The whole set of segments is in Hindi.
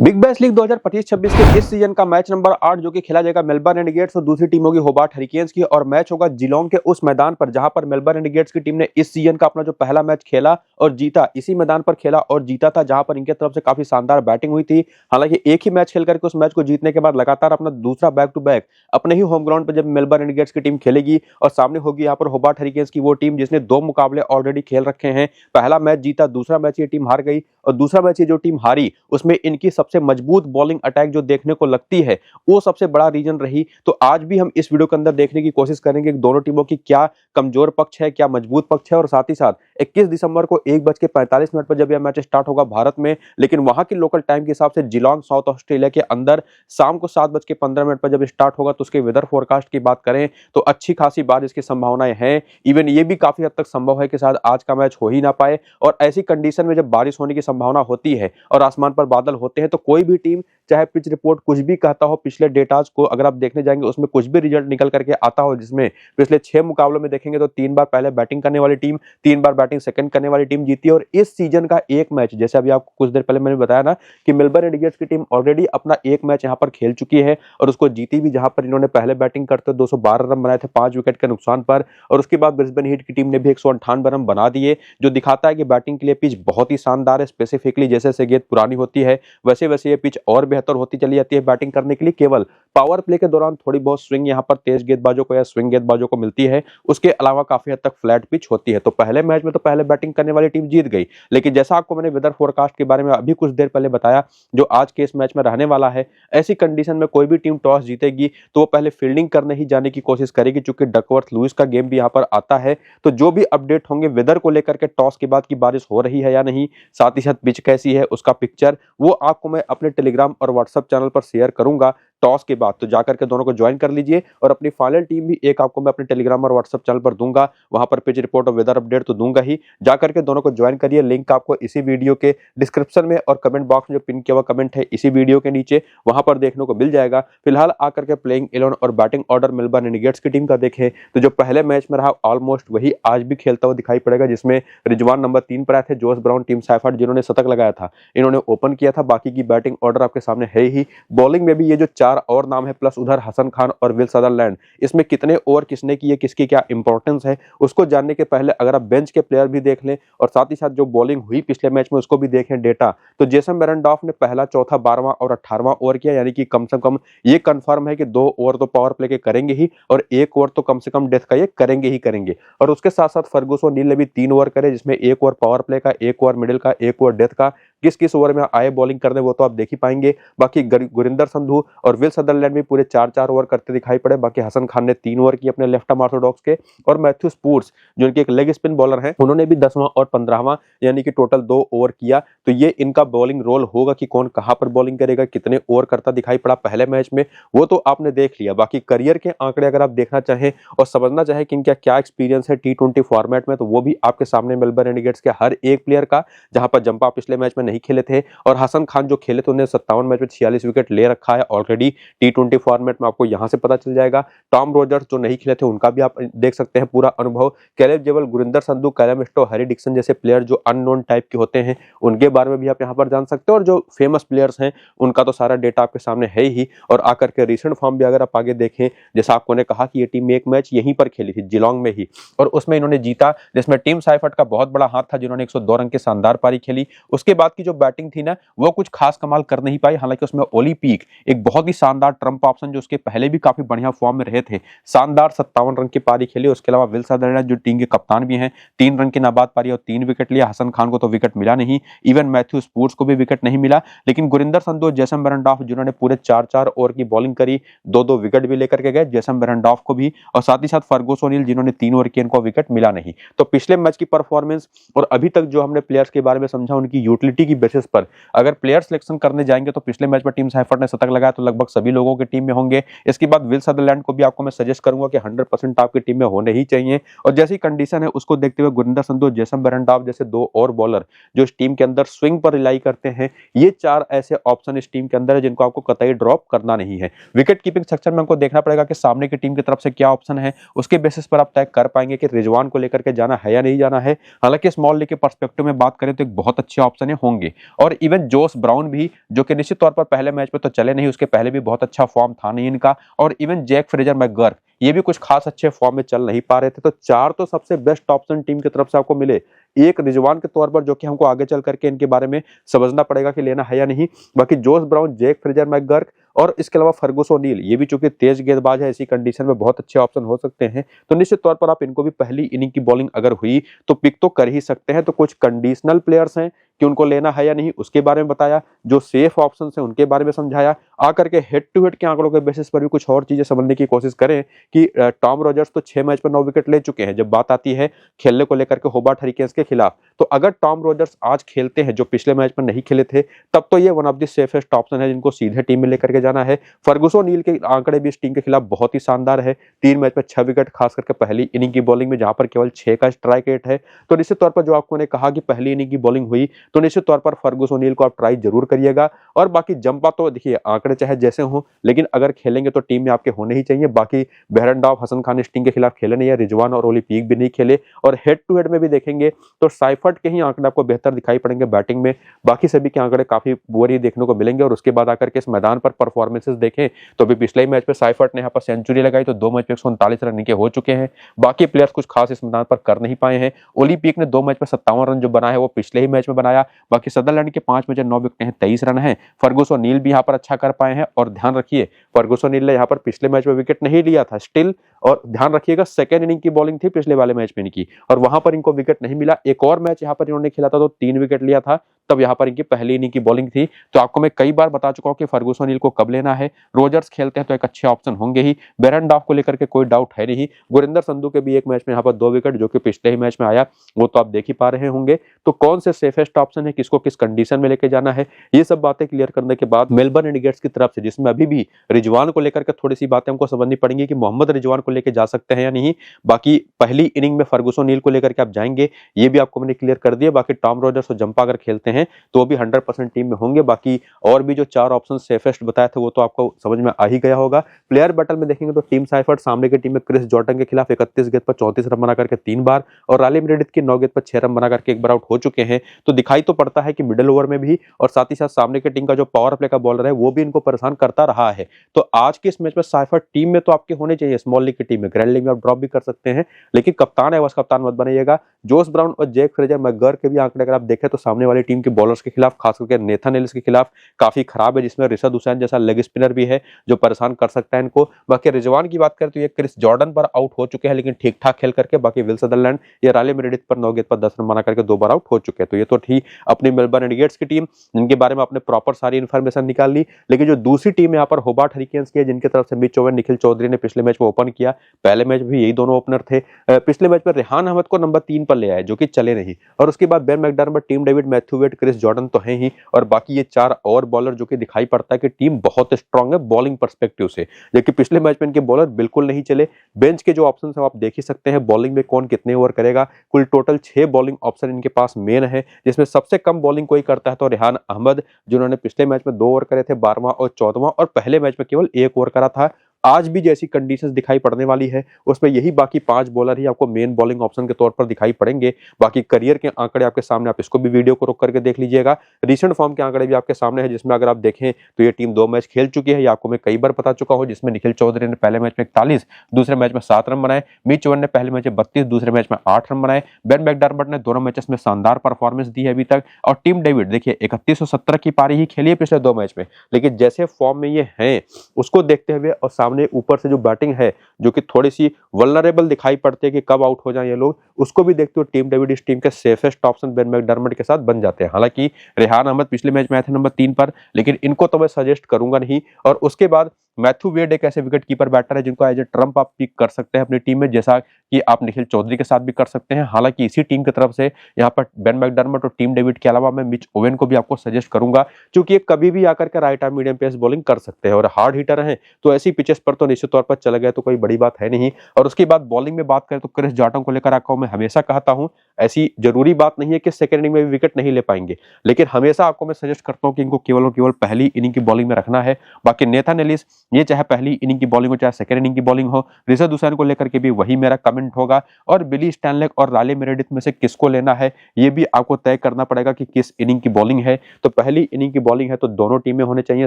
बिग बैश लीग 2025-26 के इस सीजन का मैच नंबर 8 जो कि खेला जाएगा मेलबर्न रेनेगेड्स और दूसरी टीम होगी होबार्ट हरिकेन्स की। और मैच होगा जिलोंग के उस मैदान पर जहां पर मेलबर्न रेनेगेड्स की टीम ने इस सीजन का अपना जो पहला मैच खेला और जीता, इसी मैदान पर खेला और जीता था, जहां पर इनके तरफ से काफी शानदार बैटिंग हुई थी। हालांकि एक ही मैच खेल करके उस मैच को जीतने के बाद लगातार अपना दूसरा बैक टू बैक अपने ही होम ग्राउंड पर जब मेलबर्न रेनेगेड्स की टीम खेलेगी और सामने होगी यहाँ पर होबार्ट हरिकेन्स की वो टीम जिसने 2 मुकाबले ऑलरेडी खेल रखे हैं। पहला मैच जीता, दूसरा मैच ये टीम हार गई और दूसरा मैच ये जो टीम हारी उसमें इनकी सबसे मजबूत बॉलिंग अटैक जो देखने को लगती है वो सबसे बड़ा रीजन रही। तो आज भी हम इस वीडियो के अंदर देखने की कोशिश करेंगे कि दोनों टीमों की क्या कमजोर पक्ष है, क्या मजबूत पक्ष है। और साथ ही साथ 21 दिसंबर को 1:45 पर जब यह मैच स्टार्ट होगा भारत में, लेकिन वहां की लोकल टाइम के हिसाब से जिलोंग साउथ ऑस्ट्रेलिया के अंदर शाम को 7:15 पर जब स्टार्ट होगा, तो उसके वेदर फोरकास्ट की बात करें तो अच्छी खासी बारिश की संभावनाएं हैं। इवन ये भी काफी हद तक संभव है कि शायद आज का मैच हो ही ना पाए। और ऐसी कंडीशन में जब बारिश होने की संभावना होती है और आसमान पर बादल होते हैं तो कोई भी टीम चाहे पिच रिपोर्ट कुछ भी कहता हो, पिछले डेटाज को अगर आप देखने जाएंगे उसमें कुछ भी रिजल्ट निकल करके आता हो, जिसमें पिछले 6 मुकाबलों में देखेंगे तो 3 बार पहले बैटिंग करने वाली टीम, 3 बार बैटिंग सेकंड करने वाली टीम जीती है। और इस सीजन का एक मैच, जैसे अभी आपको कुछ देर पहले मैंने बताया ना कि मेलबर्न रेनेगेड्स की टीम ऑलरेडी अपना एक मैच यहां पर खेल चुकी है और उसको जीती भी, जहां पर इन्होंने पहले बैटिंग करते 212 रन बनाए थे 5 विकेट के नुकसान पर। और उसके बाद ब्रिस्बेन हीट की टीम ने भी 198 रन बना दिए, जो दिखाता है कि बैटिंग के लिए पिच बहुत ही शानदार है। स्पेसिफिकली जैसे जैसे गेंद पुरानी होती है वैसे वैसे ये पिच और बेहतर होती चली जाती है बैटिंग करने के लिए। केवल पावर प्ले के दौरान थोड़ी बहुत स्विंग यहाँ पर तेज गेंदबाजों को या स्विंग गेंदबाजों को मिलती है, उसके अलावा काफी हद तक फ्लैट पिच होती है। तो पहले मैच में तो पहले बैटिंग करने वाली टीम जीत गई, लेकिन जैसा आपको मैंने वेदर फोरकास्ट के बारे में अभी कुछ देर पहले बताया जो आज के इस मैच में रहने वाला है, ऐसी कंडीशन में कोई भी टीम टॉस जीतेगी तो वो पहले फील्डिंग करने ही जाने की कोशिश करेगी, चूंकि डकवर्थ लुइस का गेम भी यहाँ पर आता है। तो जो भी अपडेट होंगे वेदर को लेकर के, टॉस के बाद की बारिश हो रही है या नहीं, साथ ही साथ पिच कैसी है उसका पिक्चर, वो आपको मैं अपने टेलीग्राम और व्हाट्सएप चैनल पर शेयर करूंगा टॉस के बाद। तो जाकर के दोनों को ज्वाइन कर लीजिए और अपनी फाइनल टीम भी एक आपको मैं अपने टेलीग्राम और व्हाट्सएप चैनल पर दूंगा, वहां पर पिच रिपोर्ट और वेदर अपडेट तो दूंगा ही। जाकर के दोनों को ज्वाइन करिए, लिंक आपको इसी वीडियो के डिस्क्रिप्शन में और कमेंट बॉक्स में जो पिन किया हुआ कमेंट है इसी वीडियो के नीचे वहां पर देखने को मिल जाएगा। फिलहाल आकर के प्लेइंग 11 और बैटिंग ऑर्डर मेलबर्न रेनेगेड्स की टीम का देखें तो जो पहले मैच में रहा ऑलमोस्ट वही आज भी खेलता हुआ दिखाई पड़ेगा, जिसमें रिजवान नंबर 3 पर आए थे, जोश ब्राउन, टीम सैफर्ड जिन्होंने शतक लगाया था इन्होंने ओपन किया था। बाकी की बैटिंग ऑर्डर आपके सामने है ही। बॉलिंग में भी ये जो 4 और नाम है प्लस उधर हसन खान और विल सदरलैंड, इसमें कितने ओवर किसने किए, किसकी क्या इंपॉर्टेंस है उसको जानने के पहले अगर आप बेंच के प्लेयर भी देख लें और साथ ही साथ जो बॉलिंग हुई पिछले मैच में उसको भी देखें डेटा, तो जेसन बेरेंडॉर्फ ने पहला, चौथा, 12वां और 18वां ओवर किया, यानी कि कम से कम ये कंफर्म है कि 2 ओवर तो पावर प्ले के करेंगे ही और 1 ओवर तो कम से कम डेथ का ये करेंगे ही करेंगे। और उसके साथ साथ फर्गुसन ओ'नील ने भी 3 ओवर करे, जिसमें 1 ओवर पावर प्ले का, 1 ओवर मिडिल का, 1 ओवर डेथ का। किस किस ओवर में आए बॉलिंग करने वो तो आप देख ही पाएंगे। बाकी गुरिंदर संधू और विल सदरलैंड भी पूरे 4-4 ओवर करते दिखाई पड़े। बाकी हसन खान ने 3 ओवर किए अपने लेफ्ट आर्म ऑर्थोडॉक्स के, और मैथ्यू स्पूर्स जो इनके एक लेग स्पिन बॉलर हैं उन्होंने भी 10वां और 15वां यानी कि टोटल 2 ओवर किया। तो ये इनका बॉलिंग रोल होगा कि कौन कहां पर बॉलिंग करेगा, कितने ओवर करता दिखाई पड़ा पहले मैच में, वो तो आपने देख लिया। बाकी करियर के आंकड़े अगर आप देखना चाहें और समझना चाहें कि इनका क्या एक्सपीरियंस है T20 फॉर्मेट में, तो वो भी आपके सामने मेलबर्न रेनेगेड्स के हर एक प्लेयर का, जहां पर जंपा पिछले मैच में नहीं खेले थे और हसन खान जो खेले थे उन्हें 57 मैच में 46 विकेट ले रखा है ऑलरेडी T20 फॉर्मेट में, आपको यहां से पता चल जाएगा। टॉम रोजर्स जो नहीं खेले थे उनका भी आप देख सकते हैं पूरा अनुभव। कैलेब जेवल, गुरिंदर संधू, कैलम स्टो, हैरी डिक्सन जैसे प्लेयर जो अननोन टाइप के होते हैं उनके बारे में भी आप यहां पर जान सकते हैं। और जो फेमस प्लेयर्स हैं उनका तो सारा डेटा आपके सामने है ही। और आकर के रिसेंट फॉर्म भी अगर आप आगे देखें, जैसा आपको ने कहा कि ये टीम एक मैच यहीं पर खेली थी जिलोंग में ही और उसमें इन्होंने जीता, जिसमें टीम सैफर्ड का बहुत बड़ा हाथ था जिन्होंने 102 रन की शानदार पारी खेली। उसके बाद की जो बैटिंग थी ना वो कुछ खास कमाल कर नहीं पाई, हालांकि उसमें ओली पीक एक बहुत ही शानदार ट्रम्प ऑप्शन जो उसके पहले भी काफी बढ़िया फॉर्म में रहे थे, शानदार 57 रन की पारी खेली। उसके अलावा विल सदरलैंड जो टीम के कप्तान भी हैं 3 रन की नाबाद पारी और 3 विकेट लिया। हसन खान को तो विकेट मिला नहीं, इवन मैथ्यू स्पूर्स को भी विकेट नहीं मिला, लेकिन गुरिंदर संधू, जेसन बेरेंडॉर्फ जिन्होंने पूरे 4-4 ओवर की बॉलिंग करी, 2-2 विकेट भी लेकर के गए जेसन बेरेंडॉर्फ को भी, और साथ ही साथ फर्गुसन ओ'नील जिन्होंने 3 ओवर किए इनको विकेट मिला नहीं। तो पिछले मैच की परफॉर्मेंस और अभी तक जो हमने प्लेयर्स के बारे में समझा उनकी यूटिलिटी की बेसिस पर अगर प्लेयर सिलेक्शन करने जाएंगे तो पिछले मैच में टीम सैफर्ड ने शतक लगाया तो लगभग सभी लोगों की टीम में होंगे। इसके बाद विल सदरलैंड को भी आपको मैं सजेस्ट करूंगा कि 100% आपकी टीम में होने ही चाहिए। और जैसी कंडीशन है उसको देखते हुए गुरिंदर संधू, जेसन बेरेंडॉर्फ जैसे 2 और बॉलर जो इस टीम के अंदर स्विंग पर रिलाई करते हैं, ये 4 ऐसे ऑप्शन इस टीम के अंदर है जिनको आपको कतई ड्रॉप करना नहीं है। विकेट कीपिंग सेक्शन में हमको देखना पड़ेगा कि सामने की टीम की तरफ से क्या ऑप्शन है, उसके बेसिस पर आप तय कर पाएंगे कि रिजवान को लेकर के जाना है या नहीं जाना है। हालांकि स्मॉल लीग के पर्सपेक्टिव में बात करें तो एक बहुत अच्छे ऑप्शन है होंगे होंगे। और इवन जोस ब्राउन भी, जो कि निश्चित तौर पर पहले मैच में तो चले नहीं, उसके पहले भी बहुत अच्छा फॉर्म था नहीं इनका। और इवन जैक फ्रेजर मैकगर्क, ये भी कुछ खास अच्छे फॉर्म में चल नहीं पा रहे थे। तो चार तो सबसे बेस्ट ऑप्शन टीम की तरफ से आपको मिले। एक रिजवान के तौर पर, जो कि हमको आगे चल करके इनके बारे में समझना पड़ेगा कि लेना है या नहीं। बाकी जोस ब्राउन, जैक फ्रेजर मैकगर्क और इसके अलावा फर्गुस ओनील, ये भी चूंकि तेज गेंदबाज है, ऐसी कंडीशन में बहुत अच्छे ऑप्शन हो सकते हैं। तो निश्चित तौर पर आप इनको भी पहली इनिंग की बॉलिंग अगर हुई तो पिक तो कर ही सकते हैं। तो कुछ कंडीशनल प्लेयर्स हैं कि उनको लेना है या नहीं, उसके बारे में बताया। जो सेफ ऑप्शन है उनके बारे में समझाया। आकर के हेड टू हेड के आंकड़ों के बेसिस पर भी कुछ और चीजें समझने की कोशिश करें कि टॉम रॉजर्स तो 6 मैच में 9 विकेट ले चुके हैं। जब बात आती है खेलने को लेकर के होबार्ट हरिकेन्स के खिलाफ, तो अगर टॉम रॉजर्स आज खेलते हैं, जो पिछले मैच में नहीं खेले थे, तब तो ये one of the safest option है जिनको सीधे टीम में लेकर के जाना है। फर्गुस ओनील के आंकड़े भी इस टीम के खिलाफ बहुत ही शानदार है। 3 मैच में 6 विकेट, खास करके पहली इनिंग की बॉलिंग में, जहां पर केवल 6 का स्ट्राइक रेट है। तो निश्चित तौर पर जो आपको ने कहा कि पहली इनिंग की बॉलिंग हुई, तो निश्चित तौर पर फर्गुस ओनील को आप ट्राई जरूर करिएगा। और बाकी जंपा तो देखिए, आंकड़े चाहे जैसे हों, लेकिन अगर खेलेंगे तो टीम में आपके होने ही चाहिए। बाकी बेहरनडॉफ, हसन खान इस टीम के खिलाफ खेले नहीं है, रिजवान और ओली पीक भी नहीं खेले। और हेड टू हेड में भी देखेंगे तो साइफर्ट के ही आंकड़े आपको बेहतर दिखाई पड़ेंगे बैटिंग में। बाकी सभी के आंकड़े काफी बुरी देखने को मिलेंगे। और उसके बाद आकर के इस मैदान पर परफॉर्मेंसेस देखें तो अभी पिछले ही मैच में साइफर्ट ने यहाँ पर सेंचुरी लगाई, तो 2 मैच में 139 रन इनके हो चुके हैं। बाकी प्लेयर्स कुछ खास इस मैदान पर कर नहीं पाए हैं। ओली पीक ने 2 मैच में 57 रन जो बनाया है वो पिछले ही मैच में बनाया। बाकी सदरलैंड के 5 मैच 9 विकेट हैं, 23 रन है। फर्गुस ओनील भी यहाँ पर अच्छा कर पाए हैं। और ध्यान रखिए, फर्गुस ओनील ने यहाँ पर पिछले मैच में विकेट नहीं लिया था स्टिल, और ध्यान रखिएगा सेकेंड इनिंग की बॉलिंग थी पिछले वाले मैच में इनकी, और वहां पर इनको विकेट नहीं मिला। एक और मैच यहाँ पर इन्होंने खेला था तो 3 विकेट लिया था, तब यहाँ पर इनकी पहली इनिंग की बॉलिंग थी। तो आपको मैं कई बार बता चुका हूं कि फर्गुस ओनील को कब लेना है। रोजर्स खेलते हैं तो एक अच्छे ऑप्शन होंगे ही। बेरनडॉफ को लेकर के कोई डाउट है नहीं। गुरिंदर संधू के भी एक मैच में यहाँ पर 2 विकेट, जो कि पिछले ही मैच में आया, वो तो आप देख ही पा रहे होंगे। तो कौन से सेफेस्ट ऑप्शन है, किसको किस कंडीशन में लेके जाना है, ये सब बातें क्लियर करने के बाद मेलबर्न इंडिगेट्स की तरफ से, जिसमें अभी भी रिजवान को लेकर के थोड़ी सी बातें हमको समझनी पड़ेंगी कि मोहम्मद रिजवान को लेकर जा सकते हैं या नहीं। बाकी पहली इनिंग में फर्गुस ओनील को लेकर के आप जाएंगे, ये भी आपको मैंने क्लियर कर दिया। बाकी टॉम रॉजर्स और जंपा अगर खेलते हैं तो भी 100% टीम में होंगे। बाकी और भी जो 4 ऑप्शन सेफेस्ट बताए थे वो तो आपको समझ में आ ही गया होगा। प्लेयर बैटल में देखेंगे तो टीम साइफर्ट सामने की टीम में क्रिस जॉर्डन के खिलाफ 31 गेंद पर 34 रन बना करके 3 बार, और राली मेरेडिथ की 9 गेंद पर 6 रन बना करके 1 बार आउट हो चुके हैं। तो दिखाई तो पड़ता है कि मिडिल ओवर में भी, और साथ ही साथ सामने की टीम का जो पावर प्ले का बॉलर है वो भी इनको परेशान करता रहा है। तो आज के इस मैच में साइफर्ट टीम में तो आपके होने चाहिए। स्मॉल लीग की टीम में, ग्रैंड लीग में आप ड्रॉप भी कर सकते हैं, लेकिन कप्तान है, बस कप्तान मत बनाइएगा। जोस ब्राउन और जैक फ्रेजर मैकगर्क के भी आंकड़े अगर आप देखें तो सामने वाली टीम के बॉलर्स के खिलाफ, खास करके नेथन एलिस के खिलाफ काफी खराब है, जिसमें रिशद हुसैन जैसा लेग स्पिनर भी है जो परेशान कर सकता है इनको। बाकी रिजवान की बात करें तो ये क्रिस जॉर्डन पर आउट हो चुके हैं, लेकिन ठीक ठाक खेल करके। बाकी विल सदरलैंड या राली मेरेडिथ पर 9 गेंद पर 10 रन बना करके 2 बार आउट हो चुके हैं। तो ये तो थी अपनी मेलबर्न इंडिगेट्स की टीम, जिनके बारे में आपने प्रॉपर सारी इन्फॉर्मेशन निकाल ली। लेकिन जो दूसरी टीम यहाँ पर होबार्ट हरिकेन्स की है, जिनकी तरफ से मिच ओवेन, निखिल चौधरी ने पिछले मैच में ओपन किया। पहले मैच भी यही दोनों ओपनर थे। पिछले मैच में रेहान अहमद को नंबर 3 पर ले आए, जो कि चले नहीं। और उसके बाद Ben McDermott, Tim David, Matthew Wade, Chris Jordan तो है ही, और बाकी ये 4 और बॉलर, जो कि दिखाई पड़ता है कि टीम बहुत स्ट्रांग है बॉलिंग पर्सपेक्टिव से, जबकि पिछले मैच में इनके बॉलर बिल्कुल नहीं चले। बेंच के जो ऑप्शन है आप देख ही सकते हैं, बॉलिंग में कौन कितने ओवर करेगा। कुल टोटल 6 बॉलिंग ऑप्शन इनके पास मेन है, जिसमें सबसे कम बॉलिंग कोई करता है तो रेहान अहमद, जिन्होंने पिछले मैच में 2 ओवर करे थे, 12वां और 14वां, और पहले मैच में केवल 1 ओवर करा था। आज भी जैसी कंडीशंस दिखाई पड़ने वाली है, उसमें यही बाकी 5 बॉलर ही आपको मेन बॉलिंग ऑप्शन के तौर पर दिखाई पड़ेंगे। बाकी करियर के आंकड़े आपके सामने, आप इसको भी वीडियो को रोक करके देख लीजिएगा। रीसेंट फॉर्म के आंकड़े भी आपके सामने है, जिसमें अगर आप देखें तो ये टीम 2 मैच खेल चुकी है, ये आपको मैं कई बार बता चुका हूं, जिसमें निखिल चौधरी ने पहले मैच में 41, दूसरे मैच में 7 रन बनाए। मिच ओवेन ने पहले मैच में 32, दूसरे मैच में 8 रन बनाए। बेन मैकडर्मट ने दोनों मैचेस में शानदार परफॉर्मेंस दी है अभी तक। और टीम डेविड देखिए 31 और 17 की पारी ही खेली है पिछले 2 मैच में, लेकिन जैसे फॉर्म में ये हैं उसको देखते हुए, और सामने ऊपर से जो बैटिंग है जो कि थोड़ी सी वल्नरेबल दिखाई पड़ती है कि कब आउट हो जाएं ये लोग, उसको भी देखते हुए टीम डेविड इस टीम के सेफेस्ट ऑप्शन बेन मैकडर्मट के साथ बन जाते हैं। हालांकि रेहान अहमद पिछले मैच में आए थे नंबर 3 पर, लेकिन इनको तो मैं सजेस्ट करूंगा नहीं। और उसके बाद मैथ्यू वेड एक ऐसे विकेट कीपर बैटर है जिनको एज ए ट्रम्प आप पिक कर सकते हैं अपनी टीम में, जैसा कि आप निखिल चौधरी के साथ भी कर सकते हैं। हालांकि इसी टीम की तरफ से यहाँ पर बेन मैकडर्मट और टीम डेविड के अलावा मैं मिच ओवेन को भी आपको सजेस्ट करूंगा, क्योंकि ये कभी भी आकर के right arm medium pace bowling कर सकते हैं और हार्ड हिटर हैं। तो ऐसी पिचेस पर तो निश्चित तौर पर चले गए तो कोई बड़ी बात है नहीं। और उसके बाद बॉलिंग में बात करें तो क्रिस जॉर्डन को लेकर आपको मैं हमेशा कहता हूं, ऐसी जरूरी बात नहीं है कि सेकेंड इनिंग में भी विकेट नहीं ले पाएंगे, लेकिन हमेशा आपको मैं सजेस्ट करता हूं कि इनको केवल और केवल पहली इनिंग की बॉलिंग में रखना है। बाकी नेथन एलिस ये चाहे पहली इनिंग की बॉलिंग हो चाहे सेकंड इनिंग की बॉलिंग हो। ऋषभ दुसैन को लेकर के भी वही मेरा कमेंट होगा। और बिली स्टैनलेक और राले मेरेडिथ में से किसको लेना है ये भी आपको तय करना पड़ेगा कि किस इनिंग की बॉलिंग है। तो पहली इनिंग की बॉलिंग है तो दोनों टीमें होने चाहिए,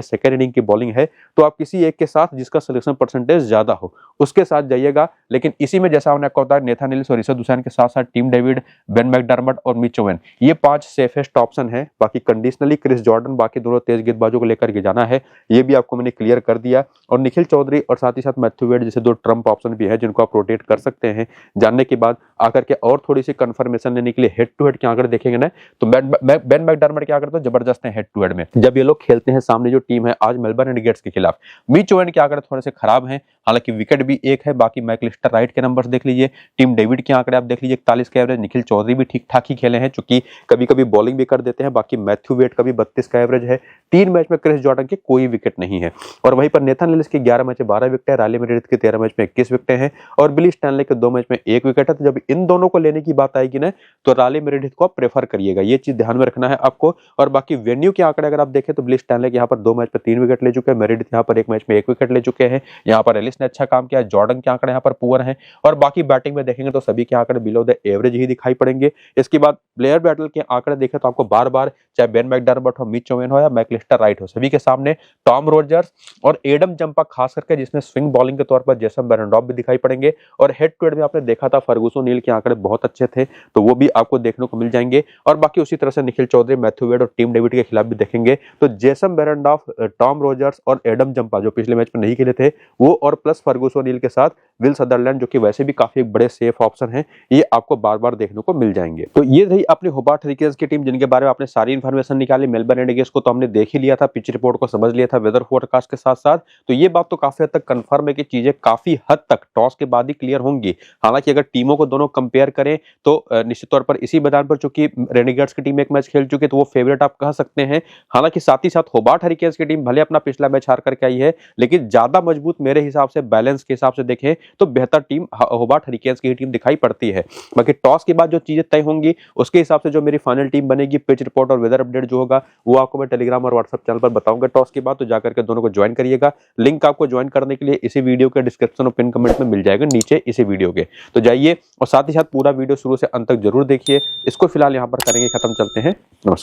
सेकंड इनिंग की बॉलिंग है तो आप किसी एक के साथ जिसका सिलेक्शन परसेंटेज ज्यादा हो उसके साथ जाइएगा। लेकिन इसी में जैसा हमने आपको बताया नेथन एलिस और ऋषभ दुसैन के साथ साथ टिम डेविड, बेन मैकडरमट और मिच ओवेन ये 5 सेफेस्ट ऑप्शन है। बाकी कंडीशनली क्रिस जॉर्डन बाकी दोनों तेज गेंदबाजों को लेकर के जाना है, ये भी आपको मैंने क्लियर कर दिया। और निखिल चौधरी और साथ ही साथ मैथ्यू वेड जैसे 2 ट्रम्प ऑप्शन भी है जिनको आप रोटेट कर सकते हैं। जानने के बाद आकर के और थोड़ी सी कंफर्मेशन लेने के लिए हेड टू हेड के आंकड़े देखेंगे ना तो बेन मैकडरमट के आंकड़े तो जबरदस्त है हेड टू हेड में जब ये लोग खेलते हैं सामने जो टीम है आज मेलबर्न इंडिगेट्स के खिलाफ। मिच ओवेन के आंकड़े थोड़े से खराब हैं, हालांकि विकेट भी एक है। बाकी मैकलिस्टर राइट के नंबर्स देख लीजिए, टीम डेविड के आंकड़े आप देख लीजिए 41 के एवरेज। निखिल चौधरी भी ठीक ठाक ही खेले हैं चूंकि कभी कभी बॉलिंग भी कर देते हैं। बाकी मैथ्यू वेड का भी 32 का एवरेज है। 3 मैच में क्रिस जॉर्डन के कोई विकेट नहीं है। और वहीं पर नेथन एलिस के 11 मैच में 12 विकेट है, राले मेरेडिथ के 13 मैच में 21 विकेट हैं और बिली स्टैनले के 2 मैच में 1 विकेट है। तो जब इन दोनों को लेने की बात आएगी ना तो राले मेरेडिथ को आप प्रेफर करिएगा, ये चीज ध्यान में रखना है आपको। और बाकी वेन्यू के आंकड़े अगर आप देखें तो बिली स्टैनले यहाँ पर 2 मैच में 3 विकेट ले चुके हैं, मेरेडिथ यहाँ पर 1 मैच में 1 विकेट ले चुके हैं। यहाँ पर एलिस ने अच्छा काम किया, जॉर्डन के आंकड़े यहाँ पर पुअर हैं। और बाकी बैटिंग में देखेंगे तो सभी के आंकड़े बिलो द एवरेज ही दिखाई पड़ेंगे। इसके बाद प्लेयर बैटल के आंकड़े देखें तो आपको बार बार चाहे बेन मैकडरमट हो, मिच ओवेन हो या मैकलिस्टर राइट हो, सभी के सामने टॉम रोजर्स और एडम जंपा खास करके जिसमें स्विंग बॉलिंग के तौर पर जेसन बेरेंडॉर्फ भी दिखाई पड़ेंगे। और हेड टू हेड में आपने देखा था फर्गुसन नील के आंकड़े बहुत अच्छे थे तो वो भी आपको देखने को मिल जाएंगे। और बाकी उसी तरह से निखिल चौधरी, मैथ्यू वेड और टीम डेविड के खिलाफ भी देखेंगे तो जेसन बेरेंडॉर्फ, टॉम रोजर्स और एडम जंपा जो पिछले मैच में नहीं खेले थे वो और प्लस फर्गुसन नील के साथ विल सदरलैंड जो कि वैसे भी काफी बड़े सेफ ऑप्शन हैं, ये आपको बार बार देखने को मिल जाएंगे। तो ये रही अपनी होबार्ट हरिकेन्स की टीम जिनके बारे में आपने सारी इन्फॉर्मेशन निकाली। मेलबर्न इंडिगेट्स को तो हमने देख ही लिया था, पिच रिपोर्ट को समझ लिया था, वेदर फोरकास्ट के साथ साथ। तो ये बात तो काफी हद तक कंफर्म है कि चीजें काफी हद तक टॉस के बाद ही क्लियर होंगी। हालांकि अगर टीमों को दोनों कंपेयर करें तो निश्चित तौर पर इसी मैदान पर चूंकि रेनेगेट्स की टीम एक मैच खेल चुकी है तो वो फेवरेट आप कह सकते हैं। हालांकि साथ ही साथ होबार्ट हरिकेन्स की टीम भले अपना पिछला मैच हार करके आई है लेकिन ज्यादा मजबूत मेरे हिसाब से बैलेंस के हिसाब से देखें तो बेहतर टीम होबार्ट हरिकेन्स की टीम दिखाई पड़ती है। बाकी टॉस के बाद जो चीजें तय होंगी उसके हिसाब से जो मेरी फाइनल टीम बनेगी, पिच रिपोर्ट और वेदर अपडेट जो होगा वो आपको मैं टेलीग्राम और व्हाट्सएप चैनल पर बताऊंगा टॉस के बाद। तो जाकर के दोनों को ज्वाइन करिएगा। लिंक आपको ज्वाइन करने के लिए इसी वीडियो के डिस्क्रिप्शन और पिन कमेंट में मिल जाएगा नीचे इसी वीडियो के। तो जाइए और साथ ही साथ पूरा वीडियो शुरू से अंत तक जरूर देखिए। इसको फिलहाल यहाँ पर करेंगे खत्म, चलते हैं, नमस्कार।